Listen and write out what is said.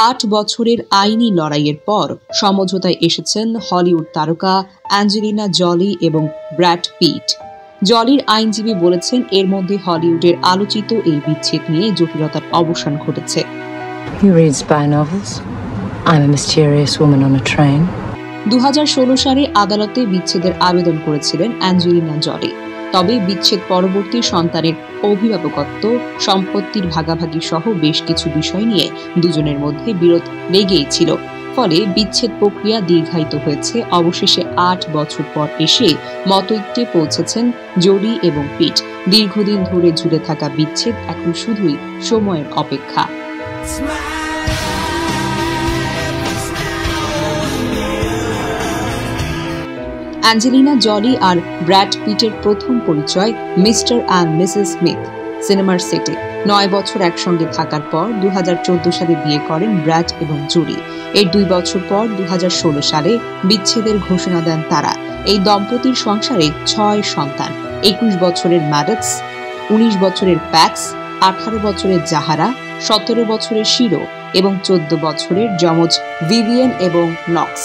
8 বছরের আইনি লড়াইয়ের পর সমঝোতায় এসেছেন হলিউড তারকা অ্যাঞ্জেলিনা জলি এবং ব্র্যাড পিট। জলির আইনজীবী বলেছেন, এর মধ্যে হলিউডের আলোচিত এই বিচ্ছেদ নিয়ে জটিলতার অবসান ঘটেছে। He reads spy novels. I'm a mysterious woman on a train. 2016 সালে আদালতে বিচ্ছেদের আবেদন করেছিলেন অ্যাঞ্জেলিনা জলি। তবে বিচ্ছেদ পরবর্তী সন্তানের অভিভাবকত্ব, সম্পত্তির ভাগাভাগি সহ বেশ কিছু বিষয় নিয়ে দুজনের মধ্যে বিরোধ লেগেই ছিল। ফলে বিচ্ছেদ প্রক্রিয়া দীর্ঘায়িত হয়েছে। অবশেষে 8 বছর পর এসে মতৈক্যে পৌঁছেছেন জলি এবং পিট। দীর্ঘদিন ধরে ঝুলে থাকা বিচ্ছেদ এখন শুধুই সময়ের অপেক্ষা। অ্যাঞ্জেলিনা জলি আর ব্র্যাড পিটের প্রথম পরিচয় মিস্টার অ্যান্ড মিসেস স্মিথ সিনেমার সেটে। 9 বছর একসঙ্গে থাকার পর 2014 সালে বিয়ে করেন ব্র্যাড এবং জুলি। এর 2 বছর পর 2016 সালে বিচ্ছেদের ঘোষণা দেন তারা। এই দম্পতির সংসারে 6 সন্তান, 21 বছরের ম্যাডক্স, 19 বছরের প্যাক্স, 18 বছরের জাহারা, 17 বছরের শিরো এবং 14 বছরের যমজ ভিভিয়েন এবং নক্স।